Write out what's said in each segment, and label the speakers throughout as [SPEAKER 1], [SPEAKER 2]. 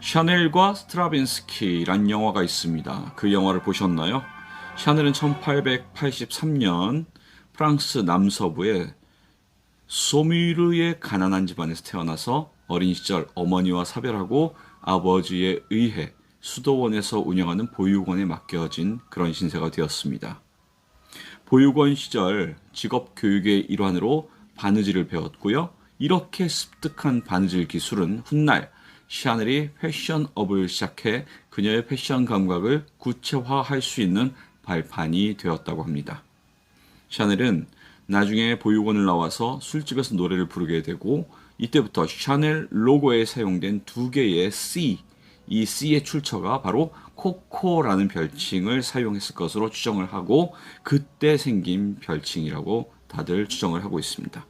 [SPEAKER 1] 샤넬과 스트라빈스키란 영화가 있습니다. 그 영화를 보셨나요? 샤넬은 1883년 프랑스 남서부의 소뮤르의 가난한 집안에서 태어나서 어린 시절 어머니와 사별하고 아버지에 의해 수도원에서 운영하는 보육원에 맡겨진 그런 신세가 되었습니다. 보육원 시절 직업 교육의 일환으로 바느질을 배웠고요. 이렇게 습득한 바느질 기술은 훗날 샤넬이 패션업을 시작해 그녀의 패션 감각을 구체화할 수 있는 발판이 되었다고 합니다. 샤넬은 나중에 보육원을 나와서 술집에서 노래를 부르게 되고 이때부터 샤넬 로고에 사용된 두 개의 C, 이 C의 출처가 바로 코코라는 별칭을 사용했을 것으로 추정을 하고 그때 생긴 별칭이라고 다들 추정을 하고 있습니다.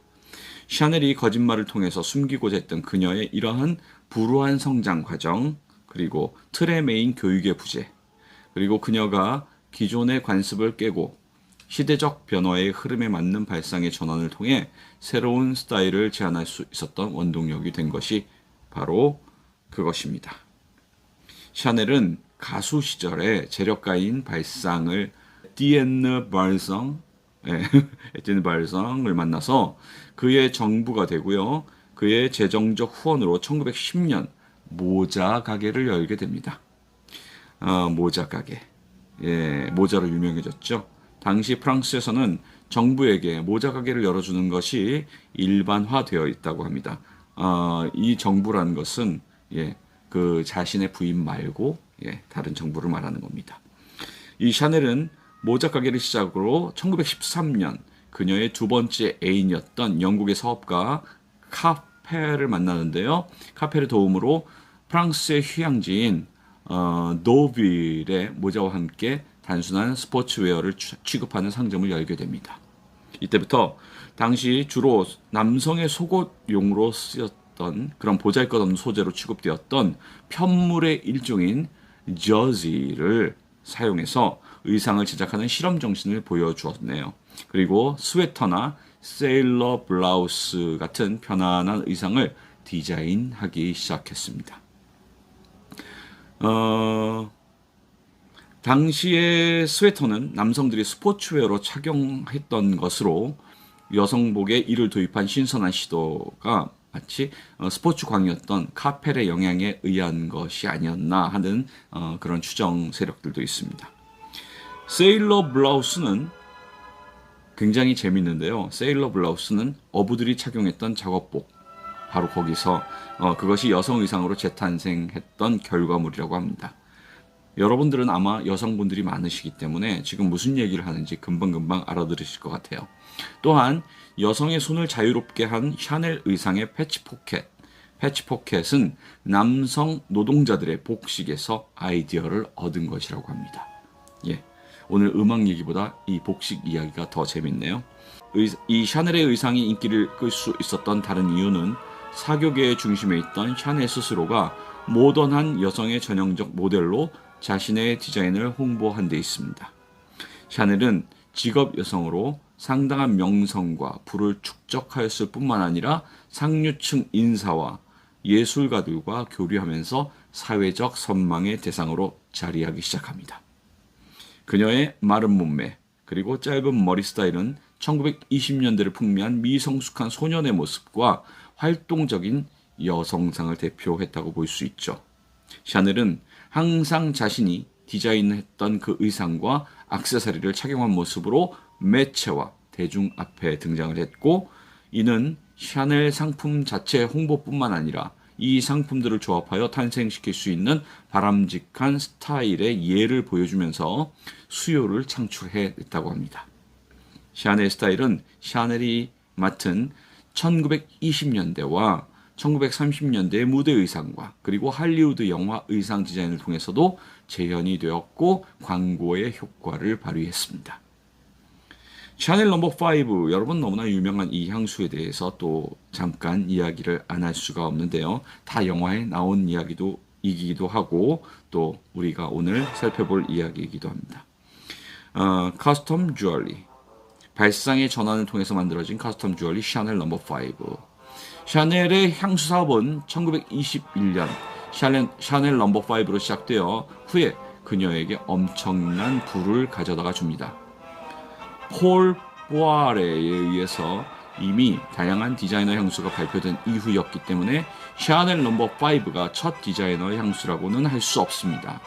[SPEAKER 1] 샤넬이 거짓말을 통해서 숨기고자 했던 그녀의 이러한 불우한 성장 과정, 그리고 틀에 매인 교육의 부재, 그리고 그녀가 기존의 관습을 깨고 시대적 변화의 흐름에 맞는 발상의 전환을 통해 새로운 스타일을 제안할 수 있었던 원동력이 된 것이 바로 그것입니다. 샤넬은 가수 시절에 재력가인 발상을 에티enne 발상, 에티enne 발상을 만나서 그의 정부가 되고요. 그의 재정적 후원으로 1910년 모자 가게를 열게 됩니다. 모자 가게. 모자로 유명해졌죠. 당시 프랑스에서는 정부에게 모자 가게를 열어주는 것이 일반화되어 있다고 합니다. 이 정부라는 것은 그 자신의 부인 말고 다른 정부를 말하는 겁니다. 이 샤넬은 모자 가게를 시작으로 1913년 그녀의 두 번째 애인이었던 영국의 사업가 카페를 만나는데요. 카페를 도움으로 프랑스의 휴양지인 노빌의 모자와 함께 단순한 스포츠웨어를 취급하는 상점을 열게 됩니다. 이때부터 당시 주로 남성의 속옷용으로 쓰였던 그런 보잘것없는 소재로 취급되었던 편물의 일종인 저지를 사용해서 의상을 제작하는 실험 정신을 보여주었네요. 그리고 스웨터나 세일러 블라우스 같은 편안한 의상을 디자인하기 시작했습니다. 당시의 스웨터는 남성들이 스포츠웨어로 착용했던 것으로 여성복에 이를 도입한 신선한 시도가 마치 스포츠광이었던 카펠의 영향에 의한 것이 아니었나 하는 그런 추정 세력들도 있습니다. 세일러 블라우스는 굉장히 재밌는데요. 세일러 블라우스는 어부들이 착용했던 작업복, 바로 거기서 그것이 여성 의상으로 재탄생했던 결과물이라고 합니다. 여러분들은 아마 여성분들이 많으시기 때문에 지금 무슨 얘기를 하는지 금방금방 알아들으실 것 같아요. 또한 여성의 손을 자유롭게 한 샤넬 의상의 패치 포켓. 패치 포켓은 남성 노동자들의 복식에서 아이디어를 얻은 것이라고 합니다. 오늘 음악 얘기보다 이 복식 이야기가 더 재밌네요. 이 샤넬의 의상이 인기를 끌 수 있었던 다른 이유는 사교계의 중심에 있던 샤넬 스스로가 모던한 여성의 전형적 모델로 자신의 디자인을 홍보한 데 있습니다. 샤넬은 직업 여성으로 상당한 명성과 부를 축적하였을 뿐만 아니라 상류층 인사와 예술가들과 교류하면서 사회적 선망의 대상으로 자리하기 시작합니다. 그녀의 마른 몸매 그리고 짧은 머리 스타일은 1920년대를 풍미한 미성숙한 소년의 모습과 활동적인 여성상을 대표했다고 볼 수 있죠. 샤넬은 항상 자신이 디자인했던 그 의상과 액세서리를 착용한 모습으로 매체와 대중 앞에 등장을 했고 이는 샤넬 상품 자체의 홍보뿐만 아니라 이 상품들을 조합하여 탄생시킬 수 있는 바람직한 스타일의 예를 보여주면서 수요를 창출해냈다고 합니다. 샤넬 스타일은 샤넬이 맡은 1920년대와 1930년대의 무대 의상과 그리고 할리우드 영화 의상 디자인을 통해서도 재현이 되었고 광고의 효과를 발휘했습니다. 샤넬 넘버 5, 여러분 너무나 유명한 이 향수에 대해서 또 잠깐 이야기를 안 할 수가 없는데요. 다 영화에 나온 이야기이기도 하고 또 우리가 오늘 살펴볼 이야기이기도 합니다. 커스텀 주얼리, 발상의 전환을 통해서 만들어진 커스텀 주얼리 샤넬 넘버 5. 샤넬의 향수 사업은 1921년 샤넬 넘버 5로 시작되어 후에 그녀에게 엄청난 부를 가져다가 줍니다. 폴 보아레에 의해서 이미 다양한 디자이너 향수가 발표된 이후였기 때문에 샤넬 넘버 5가 첫 디자이너 향수라고는 할 수 없습니다.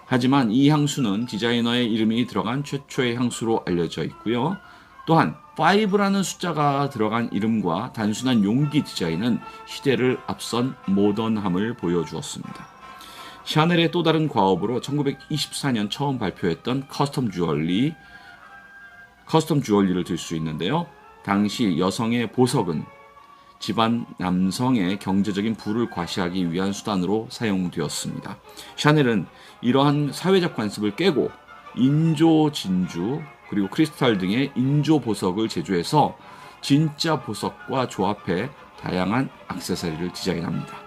[SPEAKER 1] 하지만 이 향수는 디자이너의 이름이 들어간 최초의 향수로 알려져 있고요. 또한 5라는 숫자가 들어간 이름과 단순한 용기 디자인은 시대를 앞선 모던함을 보여주었습니다. 샤넬의 또 다른 과업으로 1924년 처음 발표했던 커스텀 주얼리를 들 수 있는데요. 당시 여성의 보석은 집안 남성의 경제적인 부를 과시하기 위한 수단으로 사용되었습니다. 샤넬은 이러한 사회적 관습을 깨고 인조 진주 그리고 크리스탈 등의 인조 보석을 제조해서 진짜 보석과 조합해 다양한 액세서리를 디자인합니다.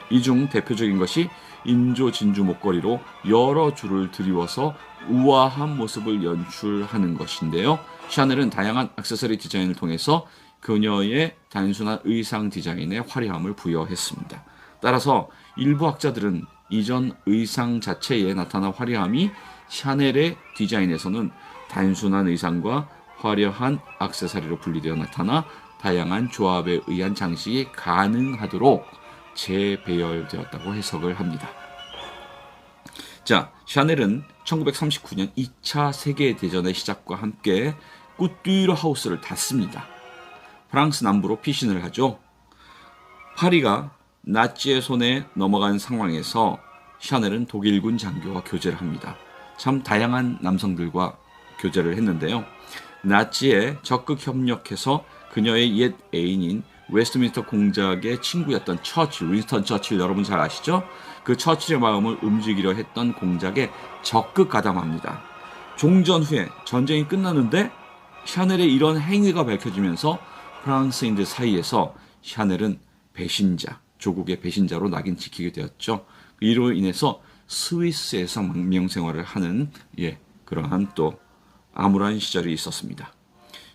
[SPEAKER 1] 이 중 대표적인 것이 인조 진주 목걸이로 여러 줄을 드리워서 우아한 모습을 연출하는 것인데요. 샤넬은 다양한 액세서리 디자인을 통해서 그녀의 단순한 의상 디자인에 화려함을 부여했습니다. 따라서 일부 학자들은 이전 의상 자체에 나타난 화려함이 샤넬의 디자인에서는 단순한 의상과 화려한 액세서리로 분리되어 나타나 다양한 조합에 의한 장식이 가능하도록 재배열되었다고 해석을 합니다. 자, 샤넬은 1939년 2차 세계대전의 시작과 함께 꾸뚜르 하우스를 닫습니다. 프랑스 남부로 피신을 하죠. 파리가 나치의 손에 넘어간 상황에서 샤넬은 독일군 장교와 교제를 합니다. 참 다양한 남성들과 교제를 했는데요. 나치에 적극 협력해서 그녀의 옛 애인인 웨스트민스터 공작의 친구였던 윈스턴 처칠 여러분 잘 아시죠? 그 처칠의 마음을 움직이려 했던 공작에 적극 가담합니다. 종전 후에 전쟁이 끝나는데 샤넬의 이런 행위가 밝혀지면서 프랑스인들 사이에서 샤넬은 배신자, 조국의 배신자로 낙인 찍히게 되었죠. 이로 인해서 스위스에서 망명 생활을 하는 그러한 또 암울한 시절이 있었습니다.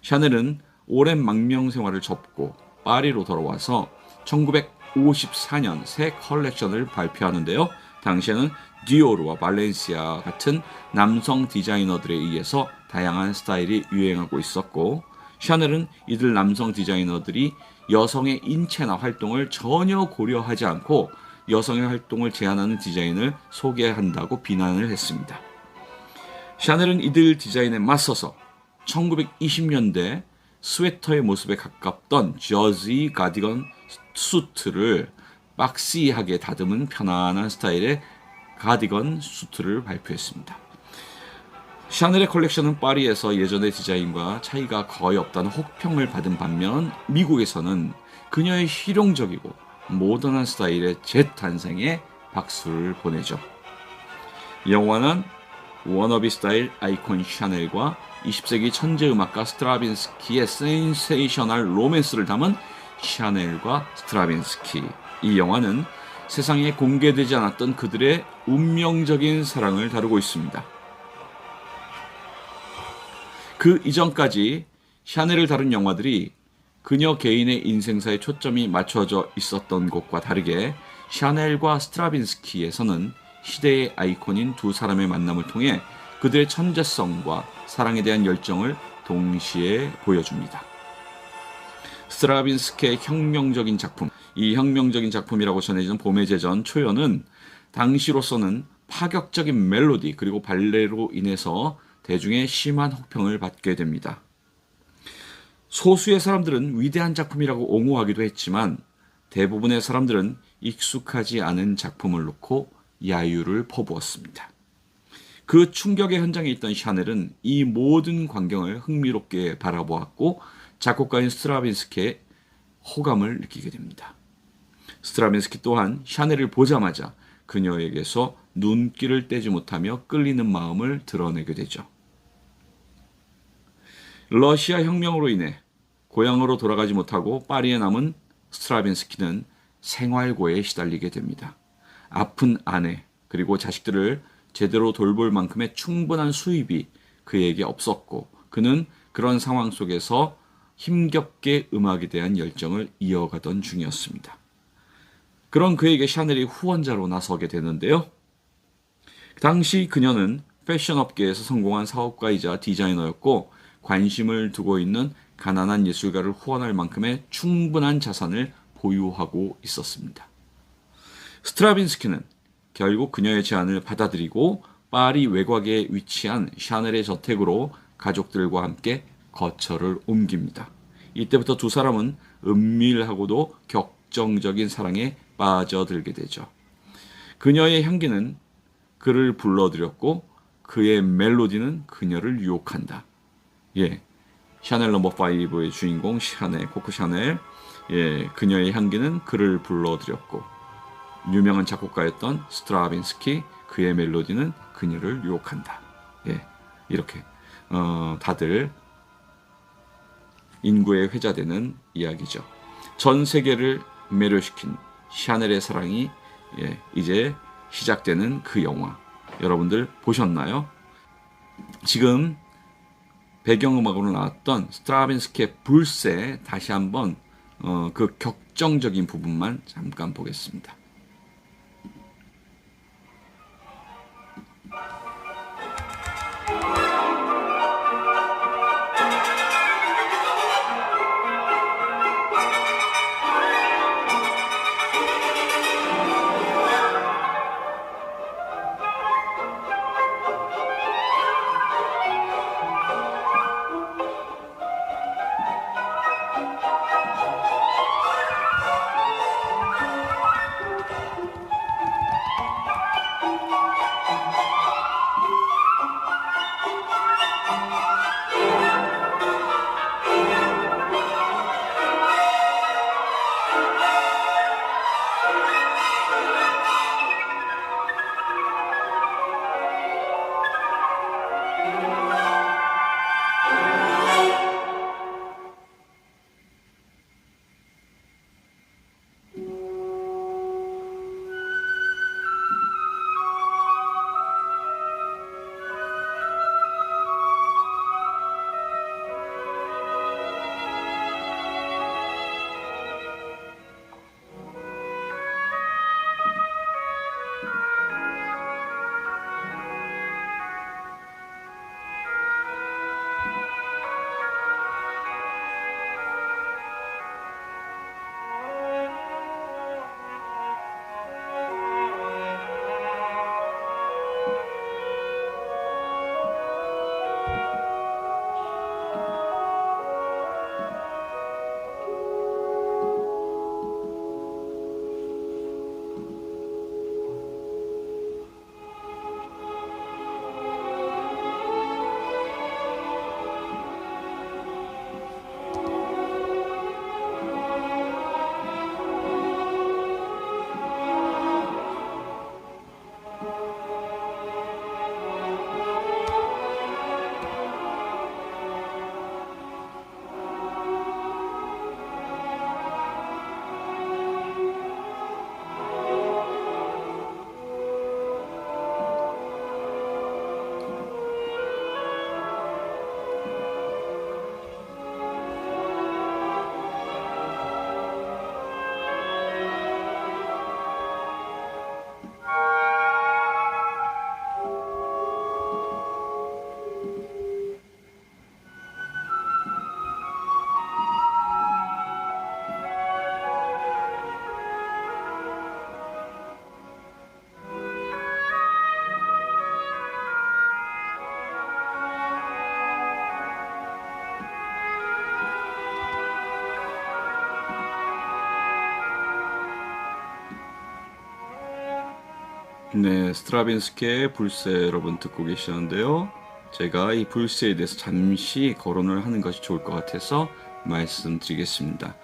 [SPEAKER 1] 샤넬은 오랜 망명 생활을 접고 파리로 돌아와서 1954년 새 컬렉션을 발표하는데요. 당시에는 디오르와 발렌시아 같은 남성 디자이너들에 의해서 다양한 스타일이 유행하고 있었고 샤넬은 이들 남성 디자이너들이 여성의 인체나 활동을 전혀 고려하지 않고 여성의 활동을 제한하는 디자인을 소개한다고 비난을 했습니다. 샤넬은 이들 디자인에 맞서서 1920년대 스웨터의 모습에 가깝던 저지 가디건 수트를 박시하게 다듬은 편안한 스타일의 가디건 수트를 발표했습니다. 샤넬의 컬렉션은 파리에서 예전의 디자인과 차이가 거의 없다는 혹평을 받은 반면 미국에서는 그녀의 실용적이고 모던한 스타일의 재탄생에 박수를 보내죠. 영화는 워너비 스타일 아이콘 샤넬과 20세기 천재 음악가 스트라빈스키의 센세이셔널 로맨스를 담은 샤넬과 스트라빈스키. 이 영화는 세상에 공개되지 않았던 그들의 운명적인 사랑을 다루고 있습니다. 그 이전까지 샤넬을 다룬 영화들이 그녀 개인의 인생사에 초점이 맞춰져 있었던 것과 다르게 샤넬과 스트라빈스키에서는 시대의 아이콘인 두 사람의 만남을 통해 그들의 천재성과 사랑에 대한 열정을 동시에 보여줍니다. 스트라빈스키의 혁명적인 작품, 이 혁명적인 작품이라고 전해지는 봄의 제전 초연은 당시로서는 파격적인 멜로디 그리고 발레로 인해서 대중의 심한 혹평을 받게 됩니다. 소수의 사람들은 위대한 작품이라고 옹호하기도 했지만 대부분의 사람들은 익숙하지 않은 작품을 놓고 야유를 퍼부었습니다. 그 충격의 현장에 있던 샤넬은 이 모든 광경을 흥미롭게 바라보았고 작곡가인 스트라빈스키의 호감을 느끼게 됩니다. 스트라빈스키 또한 샤넬을 보자마자 그녀에게서 눈길을 떼지 못하며 끌리는 마음을 드러내게 되죠. 러시아 혁명으로 인해 고향으로 돌아가지 못하고 파리에 남은 스트라빈스키는 생활고에 시달리게 됩니다. 아픈 아내 그리고 자식들을 제대로 돌볼 만큼의 충분한 수입이 그에게 없었고 그는 그런 상황 속에서 힘겹게 음악에 대한 열정을 이어가던 중이었습니다. 그런 그에게 샤넬이 후원자로 나서게 되는데요. 당시 그녀는 패션 업계에서 성공한 사업가이자 디자이너였고 관심을 두고 있는 가난한 예술가를 후원할 만큼의 충분한 자산을 보유하고 있었습니다. 스트라빈스키는 결국 그녀의 제안을 받아들이고 파리 외곽에 위치한 샤넬의 저택으로 가족들과 함께 거처를 옮깁니다. 이때부터 두 사람은 은밀하고도 격정적인 사랑에 빠져들게 되죠. 그녀의 향기는 그를 불러들였고 그의 멜로디는 그녀를 유혹한다. 예, 샤넬 넘버 5의 주인공 샤넬, 코코 샤넬. 예, 그녀의 향기는 그를 불러들였고 유명한 작곡가였던 스트라빈스키, 그의 멜로디는 그녀를 유혹한다. 예, 이렇게 다들 인구에 회자되는 이야기죠. 전 세계를 매료시킨 샤넬의 사랑이 이제 시작되는 그 영화, 여러분들 보셨나요? 지금 배경음악으로 나왔던 스트라빈스키의 불새 다시 한번 그 격정적인 부분만 잠깐 보겠습니다. 네, 스트라빈스키의 불새 여러분 듣고 계시는데요. 제가 이 불새에 대해서 잠시 거론을 하는 것이 좋을 것 같아서 말씀드리겠습니다.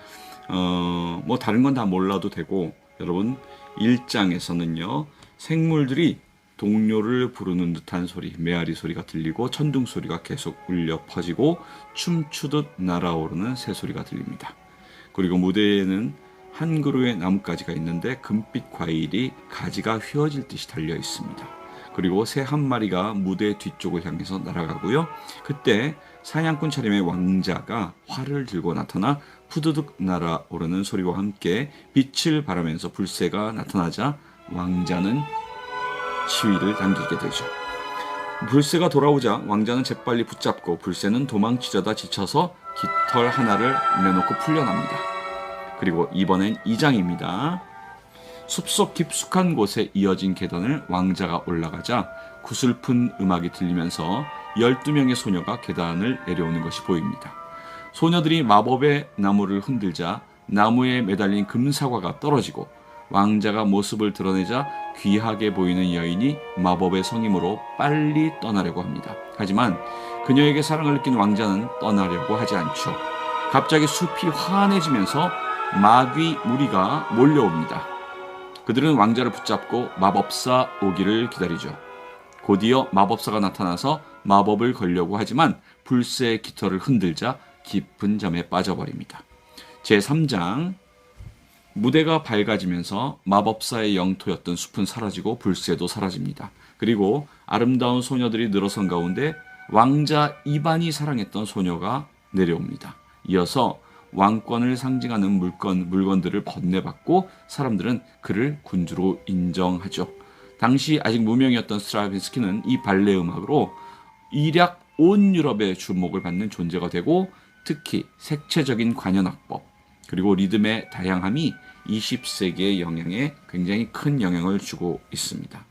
[SPEAKER 1] 뭐 다른 건 다 몰라도 되고, 여러분 1장에서는요 생물들이 동료를 부르는 듯한 소리, 메아리 소리가 들리고 천둥 소리가 계속 울려 퍼지고 춤추듯 날아오르는 새소리가 들립니다. 그리고 무대에는 한 그루의 나뭇가지가 있는데 금빛 과일이 가지가 휘어질 듯이 달려 있습니다. 그리고 새 한 마리가 무대 뒤쪽을 향해서 날아가고요. 그때 사냥꾼 차림의 왕자가 활을 들고 나타나 푸드득 날아오르는 소리와 함께 빛을 발하면서 불새가 나타나자 왕자는 시위를 당기게 되죠. 불새가 돌아오자 왕자는 재빨리 붙잡고 불새는 도망치려다 지쳐서 깃털 하나를 내놓고 풀려납니다. 그리고 이번엔 2장입니다. 숲속 깊숙한 곳에 이어진 계단을 왕자가 올라가자 구슬픈 음악이 들리면서 12명의 소녀가 계단을 내려오는 것이 보입니다. 소녀들이 마법의 나무를 흔들자 나무에 매달린 금사과가 떨어지고 왕자가 모습을 드러내자 귀하게 보이는 여인이 마법의 성임으로 빨리 떠나려고 합니다. 하지만 그녀에게 사랑을 느낀 왕자는 떠나려고 하지 않죠. 갑자기 숲이 환해지면서 마귀 무리가 몰려옵니다. 그들은 왕자를 붙잡고 마법사 오기를 기다리죠. 곧이어 마법사가 나타나서 마법을 걸려고 하지만 불새의 깃털을 흔들자 깊은 잠에 빠져버립니다. 제3장 무대가 밝아지면서 마법사의 영토였던 숲은 사라지고 불새도 사라집니다. 그리고 아름다운 소녀들이 늘어선 가운데 왕자 이반이 사랑했던 소녀가 내려옵니다. 이어서 왕권을 상징하는 물건들을 번뇌받고 사람들은 그를 군주로 인정하죠. 당시 아직 무명이었던 스트라빈스키는 이 발레 음악으로 일약 온 유럽의 주목을 받는 존재가 되고 특히 색채적인 관현악법 그리고 리듬의 다양함이 20세기의 영향에 굉장히 큰 영향을 주고 있습니다.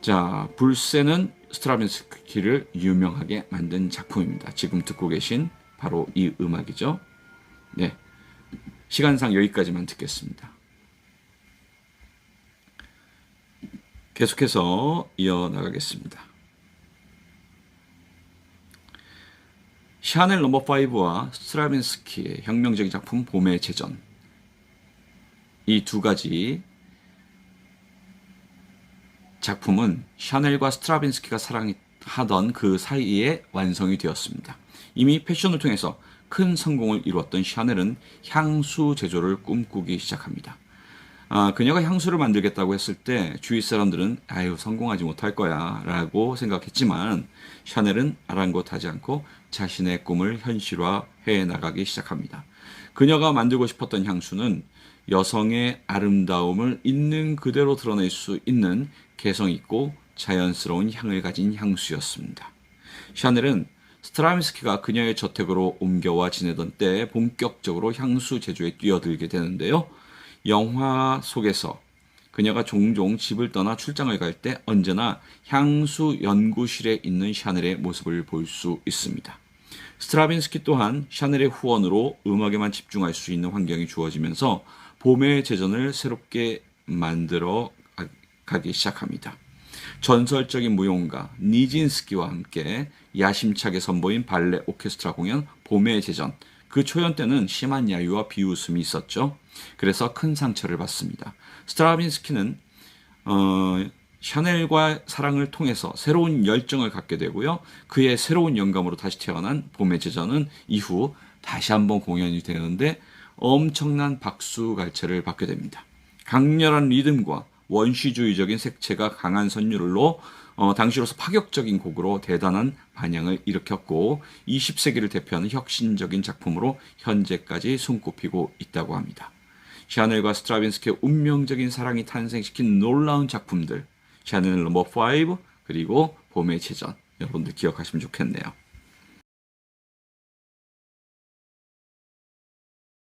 [SPEAKER 1] 자, 불새는 스트라빈스키를 유명하게 만든 작품입니다. 지금 듣고 계신 바로 이 음악이죠. 네, 시간상 여기까지만 듣겠습니다. 계속해서 이어나가겠습니다. 샤넬 넘버 5와 스트라빈스키의 혁명적인 작품 봄의 제전, 이 두 가지 작품은 샤넬과 스트라빈스키가 사랑하던 그 사이에 완성이 되었습니다. 이미 패션을 통해서 큰 성공을 이루었던 샤넬은 향수 제조를 꿈꾸기 시작합니다. 그녀가 향수를 만들겠다고 했을 때 주위 사람들은 아유 성공하지 못할 거야 라고 생각했지만 샤넬은 아랑곳하지 않고 자신의 꿈을 현실화해 나가기 시작합니다. 그녀가 만들고 싶었던 향수는 여성의 아름다움을 있는 그대로 드러낼 수 있는 개성 있고 자연스러운 향을 가진 향수였습니다. 샤넬은 스트라빈스키가 그녀의 저택으로 옮겨와 지내던 때 본격적으로 향수 제조에 뛰어들게 되는데요. 영화 속에서 그녀가 종종 집을 떠나 출장을 갈 때 언제나 향수 연구실에 있는 샤넬의 모습을 볼 수 있습니다. 스트라빈스키 또한 샤넬의 후원으로 음악에만 집중할 수 있는 환경이 주어지면서 봄의 제전을 새롭게 만들어 가기 시작합니다. 전설적인 무용가 니진스키와 함께 야심차게 선보인 발레 오케스트라 공연 봄의 제전, 그 초연 때는 심한 야유와 비웃음이 있었죠. 그래서 큰 상처를 받습니다. 스트라빈스키는 샤넬과 사랑을 통해서 새로운 열정을 갖게 되고요. 그의 새로운 영감으로 다시 태어난 봄의 제전은 이후 다시 한번 공연이 되는데 엄청난 박수갈채를 받게 됩니다. 강렬한 리듬과 원시주의적인 색채가 강한 선율로 당시로서 파격적인 곡으로 대단한 반향을 일으켰고 20세기를 대표하는 혁신적인 작품으로 현재까지 손꼽히고 있다고 합니다. 샤넬과 스트라빈스키의 운명적인 사랑이 탄생시킨 놀라운 작품들, 샤넬 넘버 5 그리고 봄의 제전, 여러분들 기억하시면 좋겠네요.